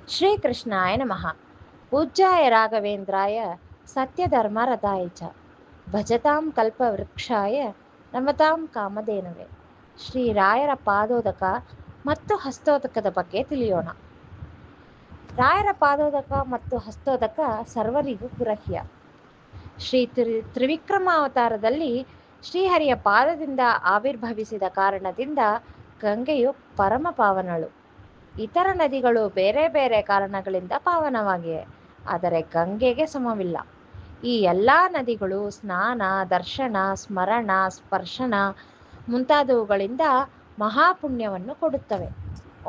ಶ್ರೀಕೃಷ್ಣಾಯ ನಮಃ. ಪೂಜ್ಯಾಯ ರಾಘವೇಂದ್ರಾಯ ಸತ್ಯಧರ್ಮರಥಾಯ ಚ ಭಜತಾಂ ಕಲ್ಪವೃಕ್ಷಾಯ ನಮತಾಂ ಕಾಮಧೇನವೇ. ಶ್ರೀರಾಯರ ಪಾದೋದಕ ಮತ್ತು ಹಸ್ತೋದಕದ ಬಗ್ಗೆ ತಿಳಿಯೋಣ. ರಾಯರ ಪಾದೋದಕ ಮತ್ತು ಹಸ್ತೋದಕ ಸರ್ವರಿಗೂ ಗುರಹ್ಯ. ತ್ರಿವಿಕ್ರಮಾವತಾರದಲ್ಲಿ ಶ್ರೀಹರಿಯ ಪಾದದಿಂದ ಆವಿರ್ಭವಿಸಿದ ಕಾರಣದಿಂದ ಗಂಗೆಯು ಪರಮ ಪಾವನಳು. ಇತರ ನದಿಗಳು ಬೇರೆ ಬೇರೆ ಕಾರಣಗಳಿಂದ ಪಾವನವಾಗಿವೆ, ಆದರೆ ಗಂಗೆಗೆ ಸಮವಿಲ್ಲ. ಈ ಎಲ್ಲ ನದಿಗಳು ಸ್ನಾನ, ದರ್ಶನ, ಸ್ಮರಣ, ಸ್ಪರ್ಶನ ಮುಂತಾದವುಗಳಿಂದ ಮಹಾಪುಣ್ಯವನ್ನು ಕೊಡುತ್ತವೆ.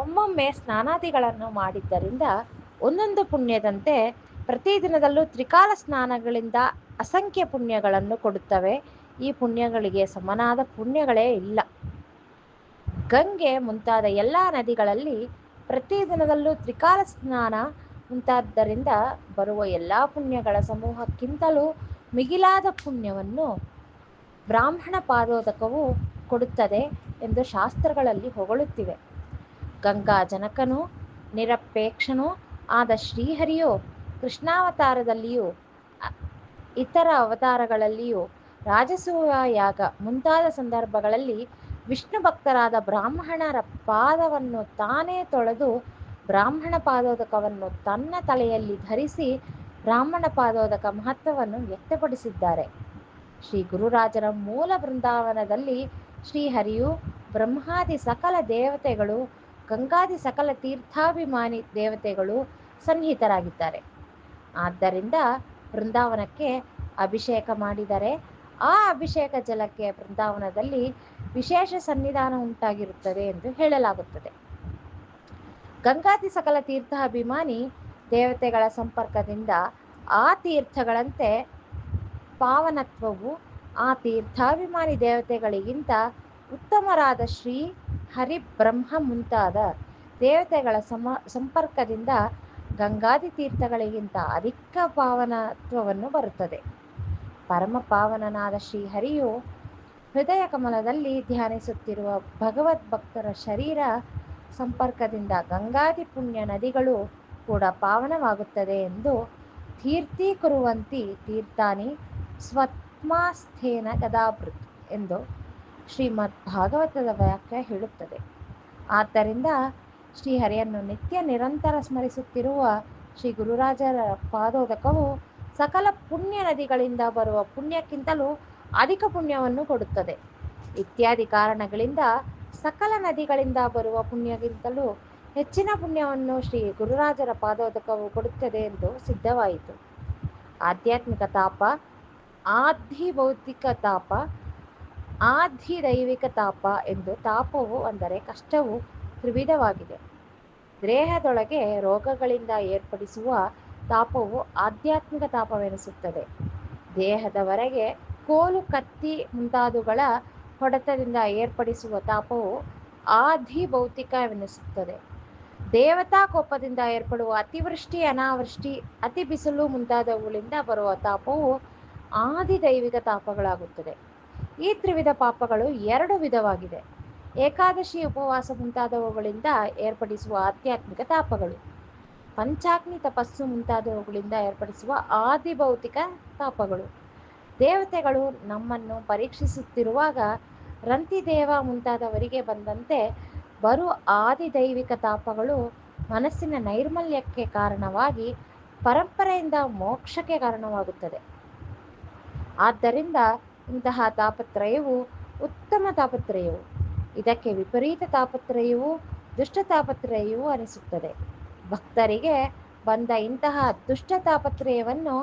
ಒಮ್ಮೊಮ್ಮೆ ಸ್ನಾನಾದಿಗಳನ್ನು ಮಾಡಿದ್ದರಿಂದ ಒಂದೊಂದು ಪುಣ್ಯದಂತೆ ಪ್ರತಿದಿನದಲ್ಲೂ ತ್ರಿಕಾಲ ಸ್ನಾನಗಳಿಂದ ಅಸಂಖ್ಯ ಪುಣ್ಯಗಳನ್ನು ಕೊಡುತ್ತವೆ. ಈ ಪುಣ್ಯಗಳಿಗೆ ಸಮನಾದ ಪುಣ್ಯಗಳೇ ಇಲ್ಲ. ಗಂಗೆ ಮುಂತಾದ ಎಲ್ಲ ನದಿಗಳಲ್ಲಿ ಪ್ರತಿದಿನದಲ್ಲೂ ತ್ರಿಕಾಲ ಸ್ನಾನ ಮುಂತಾದ್ದರಿಂದ ಬರುವ ಎಲ್ಲ ಪುಣ್ಯಗಳ ಸಮೂಹಕ್ಕಿಂತಲೂ ಮಿಗಿಲಾದ ಪುಣ್ಯವನ್ನು ಬ್ರಾಹ್ಮಣ ಪಾದೋದಕವು ಕೊಡುತ್ತದೆ ಎಂದು ಶಾಸ್ತ್ರಗಳಲ್ಲಿ ಹೊಗಳುತ್ತಿವೆ. ಗಂಗಾ ಜನಕನೂ ನಿರಪೇಕ್ಷನೂ ಆದ ಶ್ರೀಹರಿಯು ಕೃಷ್ಣಾವತಾರದಲ್ಲಿಯೂ ಇತರ ಅವತಾರಗಳಲ್ಲಿಯೂ ರಾಜಸೂಯ ಯಾಗ ಮುಂತಾದ ಸಂದರ್ಭಗಳಲ್ಲಿ ವಿಷ್ಣು ಭಕ್ತರಾದ ಬ್ರಾಹ್ಮಣರ ಪಾದವನ್ನು ತಾನೇ ತೊಳೆದು ಬ್ರಾಹ್ಮಣ ಪಾದೋದಕವನ್ನು ತನ್ನ ತಲೆಯಲ್ಲಿ ಧರಿಸಿ ಬ್ರಾಹ್ಮಣ ಪಾದೋದಕ ಮಹತ್ವವನ್ನು ವ್ಯಕ್ತಪಡಿಸಿದ್ದಾರೆ. ಶ್ರೀ ಗುರುರಾಜರ ಮೂಲ ಬೃಂದಾವನದಲ್ಲಿ ಶ್ರೀಹರಿಯು ಬ್ರಹ್ಮಾದಿ ಸಕಲ ದೇವತೆಗಳು, ಗಂಗಾದಿ ಸಕಲ ತೀರ್ಥಾಭಿಮಾನಿ ದೇವತೆಗಳು ಸನ್ನಿಹಿತರಾಗಿದ್ದಾರೆ. ಆದ್ದರಿಂದ ಬೃಂದಾವನಕ್ಕೆ ಅಭಿಷೇಕ ಮಾಡಿದರೆ ಆ ಅಭಿಷೇಕ ಜಲಕ್ಕೆ ಬೃಂದಾವನದಲ್ಲಿ ವಿಶೇಷ ಸನ್ನಿಧಾನ ಉಂಟಾಗಿರುತ್ತದೆ ಎಂದು ಹೇಳಲಾಗುತ್ತದೆ. ಗಂಗಾದಿ ಸಕಲ ತೀರ್ಥಾಭಿಮಾನಿ ದೇವತೆಗಳ ಸಂಪರ್ಕದಿಂದ ಆ ತೀರ್ಥಗಳಂತೆ ಪಾವನತ್ವವು ಆ ತೀರ್ಥಾಭಿಮಾನಿ ದೇವತೆಗಳಿಗಿಂತ ಉತ್ತಮರಾದ ಶ್ರೀ ಹರಿ ಬ್ರಹ್ಮ ಮುಂತಾದ ದೇವತೆಗಳ ಸಂಪರ್ಕದಿಂದ ಗಂಗಾದಿ ತೀರ್ಥಗಳಿಗಿಂತ ಅಧಿಕ ಪಾವನತ್ವವನ್ನು ಬರುತ್ತದೆ. ಪರಮ ಪಾವನನಾದ ಶ್ರೀಹರಿಯು ಹೃದಯ ಕಮಲದಲ್ಲಿ ಧ್ಯಾನಿಸುತ್ತಿರುವ ಭಗವದ್ ಭಕ್ತರ ಶರೀರ ಸಂಪರ್ಕದಿಂದ ಗಂಗಾದಿ ಪುಣ್ಯ ನದಿಗಳು ಕೂಡ ಪಾವನವಾಗುತ್ತದೆ ಎಂದು ತೀರ್ಥೀಕುರುವಂತಿ ತೀರ್ಥಾನಿ ಸ್ವತ್ಮಾಸ್ಥೇನ ಗದಾಭೃತ್ ಎಂದು ಶ್ರೀಮದ್ ಭಾಗವತದ ವಾಕ್ಯ ಹೇಳುತ್ತದೆ. ಆದ್ದರಿಂದ ಶ್ರೀಹರಿಯನ್ನು ನಿತ್ಯ ನಿರಂತರ ಸ್ಮರಿಸುತ್ತಿರುವ ಶ್ರೀ ಗುರುರಾಜರ ಪಾದೋದಕವು ಸಕಲ ಪುಣ್ಯ ನದಿಗಳಿಂದ ಬರುವ ಪುಣ್ಯಕ್ಕಿಂತಲೂ ಅಧಿಕ ಪುಣ್ಯವನ್ನು ಕೊಡುತ್ತದೆ. ಇತ್ಯಾದಿ ಕಾರಣಗಳಿಂದ ಸಕಲ ನದಿಗಳಿಂದ ಬರುವ ಪುಣ್ಯಕ್ಕಿಂತಲೂ ಹೆಚ್ಚಿನ ಪುಣ್ಯವನ್ನು ಶ್ರೀ ಗುರುರಾಜರ ಪಾದೋದಕವು ಕೊಡುತ್ತದೆ ಎಂದು ಸಿದ್ಧವಾಯಿತು. ಆಧ್ಯಾತ್ಮಿಕ ತಾಪ, ಆಧಿಭೌತಿಕ ತಾಪ, ಆಧಿದೈವಿಕ ತಾಪ ಎಂದು ತಾಪವು ಅಂದರೆ ಕಷ್ಟವು ತ್ರಿವಿಧವಾಗಿದೆ. ದೇಹದೊಳಗೆ ರೋಗಗಳಿಂದ ಏರ್ಪಡಿಸುವ ತಾಪವು ಆಧ್ಯಾತ್ಮಿಕ ತಾಪವೆನಿಸುತ್ತದೆ. ದೇಹದ ಹೊರಗೆ ಕೋಲು, ಕತ್ತಿ ಮುಂತಾದವುಗಳ ಹೊಡೆತದಿಂದ ಏರ್ಪಡಿಸುವ ತಾಪವು ಆಧಿಭೌತಿಕವೆನಿಸುತ್ತದೆ. ದೇವತಾ ಕೋಪದಿಂದ ಏರ್ಪಡುವ ಅತಿವೃಷ್ಟಿ, ಅನಾವೃಷ್ಟಿ, ಅತಿ ಬಿಸಿಲು ಮುಂತಾದವುಗಳಿಂದ ಬರುವ ತಾಪವು ಆದಿದೈವಿಕ ತಾಪಗಳಾಗುತ್ತದೆ. ಈ ತ್ರಿವಿಧ ಪಾಪಗಳು ಎರಡು ವಿಧವಾಗಿದೆ. ಏಕಾದಶಿ, ಉಪವಾಸ ಮುಂತಾದವುಗಳಿಂದ ಏರ್ಪಡಿಸುವ ಆಧ್ಯಾತ್ಮಿಕ ತಾಪಗಳು, ಪಂಚಾಗ್ನಿ ತಪಸ್ಸು ಮುಂತಾದವುಗಳಿಂದ ಏರ್ಪಡಿಸುವ ಆದಿಭೌತಿಕ ತಾಪಗಳು. ದೇವತೆಗಳು ನಮ್ಮನ್ನು ಪರೀಕ್ಷಿಸುತ್ತಿರುವಾಗ ರಂತಿದೇವ ಮುಂತಾದವರಿಗೆ ಬಂದಂತೆ ಬರುವ ಆದಿದೈವಿಕ ತಾಪಗಳು ಮನಸ್ಸಿನ ನೈರ್ಮಲ್ಯಕ್ಕೆ ಕಾರಣವಾಗಿ ಪರಂಪರೆಯಿಂದ ಮೋಕ್ಷಕ್ಕೆ ಕಾರಣವಾಗುತ್ತದೆ. ಆದ್ದರಿಂದ ಇಂತಹ ತಾಪತ್ರಯವು ಉತ್ತಮ ತಾಪತ್ರಯವು. ಇದಕ್ಕೆ ವಿಪರೀತ ತಾಪತ್ರಯವೂ ದುಷ್ಟ ತಾಪತ್ರಯವೂ ಅನಿಸುತ್ತದೆ. ಭಕ್ತರಿಗೆ ಬಂದ ಇಂತಹ ದುಷ್ಟ ತಾಪತ್ರಯವನ್ನು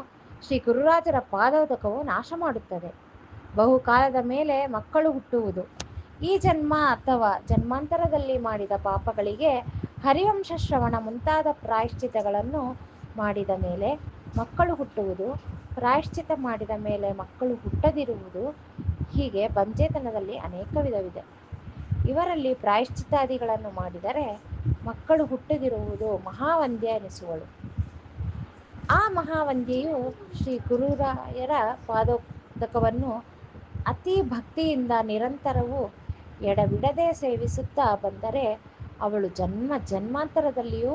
ಶ್ರೀ ಗುರುರಾಜರ ಪಾದೋದಕವು ನಾಶ ಮಾಡುತ್ತದೆ. ಬಹುಕಾಲದ ಮೇಲೆ ಮಕ್ಕಳು ಹುಟ್ಟುವುದು, ಈ ಜನ್ಮ ಅಥವಾ ಜನ್ಮಾಂತರದಲ್ಲಿ ಮಾಡಿದ ಪಾಪಗಳಿಗೆ ಹರಿವಂಶ ಶ್ರವಣ ಮುಂತಾದ ಪ್ರಾಯಶ್ಚಿತಗಳನ್ನು ಮಾಡಿದ ಮೇಲೆ ಮಕ್ಕಳು ಹುಟ್ಟುವುದು, ಪ್ರಾಯಶ್ಚಿತ ಮಾಡಿದ ಮೇಲೆ ಮಕ್ಕಳು ಹುಟ್ಟದಿರುವುದು, ಹೀಗೆ ಬಂಜೆತನದಲ್ಲಿ ಅನೇಕ ವಿಧವಿದೆ. ಇವರಲ್ಲಿ ಪ್ರಾಯಶ್ಚಿತ್ತಾದಿಗಳನ್ನು ಮಾಡಿದರೆ ಮಕ್ಕಳು ಹುಟ್ಟದಿರುವುದು ಮಹಾವಂದ್ಯ ಎನಿಸುವಳು. ಆ ಮಹಾವಂದ್ಯೆಯು ಶ್ರೀ ಗುರುರಾಯರ ಪಾದೋದಕವನ್ನು ಅತಿ ಭಕ್ತಿಯಿಂದ ನಿರಂತರವೂ ಎಡಬಿಡದೆ ಸೇವಿಸುತ್ತಾ ಬಂದರೆ ಅವಳು ಜನ್ಮ ಜನ್ಮಾಂತರದಲ್ಲಿಯೂ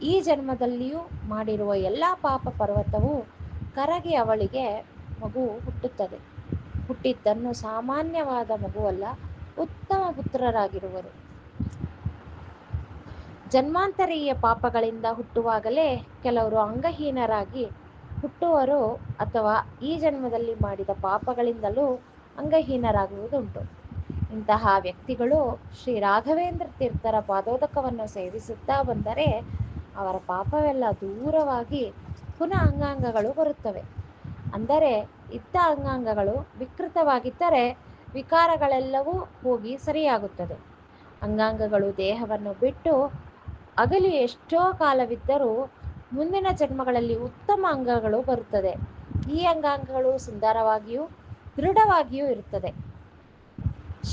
ಈ ಜನ್ಮದಲ್ಲಿಯೂ ಮಾಡಿರುವ ಎಲ್ಲ ಪಾಪ ಪರ್ವತವು ಕರಗಿ ಅವಳಿಗೆ ಮಗು ಹುಟ್ಟುತ್ತದೆ. ಹುಟ್ಟಿದ್ದನ್ನು ಸಾಮಾನ್ಯವಾದ ಮಗುವಲ್ಲ, ಉತ್ತಮ ಪುತ್ರರಾಗಿರುವರು. ಜನ್ಮಾಂತರೀಯ ಪಾಪಗಳಿಂದ ಹುಟ್ಟುವಾಗಲೇ ಕೆಲವರು ಅಂಗಹೀನರಾಗಿ ಹುಟ್ಟುವರು, ಅಥವಾ ಈ ಜನ್ಮದಲ್ಲಿ ಮಾಡಿದ ಪಾಪಗಳಿಂದಲೂ ಅಂಗಹೀನರಾಗುವುದುಂಟು. ಇಂತಹ ವ್ಯಕ್ತಿಗಳು ಶ್ರೀ ರಾಘವೇಂದ್ರ ತೀರ್ಥರ ಪಾದೋದಕವನ್ನು ಸೇವಿಸುತ್ತಾ ಬಂದರೆ ಅವರ ಪಾಪವೆಲ್ಲ ದೂರವಾಗಿ ಪುನಃ ಅಂಗಾಂಗಗಳು ಬರುತ್ತವೆ. ಅಂದರೆ ಇದ್ದ ಅಂಗಾಂಗಗಳು ವಿಕೃತವಾಗಿದ್ದರೆ ವಿಕಾರಗಳೆಲ್ಲವೂ ಹೋಗಿ ಸರಿಯಾಗುತ್ತದೆ. ಅಂಗಾಂಗಗಳು ದೇಹವನ್ನು ಬಿಟ್ಟು ಅಗಲಿ ಎಷ್ಟೋ ಕಾಲವಿದ್ದರೂ ಮುಂದಿನ ಜನ್ಮಗಳಲ್ಲಿ ಉತ್ತಮ ಅಂಗಗಳು ಬರುತ್ತದೆ. ಈ ಅಂಗಾಂಗಗಳು ಸುಂದರವಾಗಿಯೂ ದೃಢವಾಗಿಯೂ ಇರುತ್ತದೆ.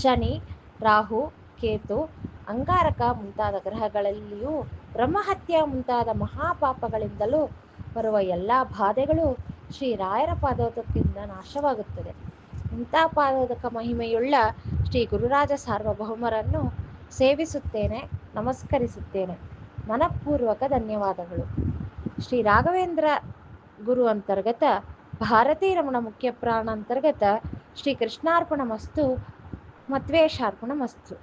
ಶನಿ, ರಾಹು, ಕೇತು, ಅಂಗಾರಕ ಮುಂತಾದ ಗ್ರಹಗಳಲ್ಲಿಯೂ ಬ್ರಹ್ಮಹತ್ಯ ಮುಂತಾದ ಮಹಾಪಾಪಗಳಿಂದಲೂ ಬರುವ ಎಲ್ಲ ಬಾಧೆಗಳು ಶ್ರೀರಾಯರ ಪಾದೋದಕದಿಂದ ನಾಶವಾಗುತ್ತದೆ. ಇಂಥ ಪಾದೋದಕ ಮಹಿಮೆಯುಳ್ಳ ಶ್ರೀ ಗುರುರಾಜ ಸಾರ್ವಭೌಮರನ್ನು ಸೇವಿಸುತ್ತೇನೆ, ನಮಸ್ಕರಿಸುತ್ತೇನೆ. ಮನಪೂರ್ವಕ ಧನ್ಯವಾದಗಳು. ಶ್ರೀ ರಾಘವೇಂದ್ರ ಗುರು ಅಂತರ್ಗತ ಭಾರತೀ ರಮಣ ಮುಖ್ಯ ಪ್ರಾಣ ಅಂತರ್ಗತ ಶ್ರೀ ಕೃಷ್ಣಾರ್ಪಣ ಮಸ್ತು, ಮತ್ವೇಶಾರ್ಪಣ ಮಸ್ತು.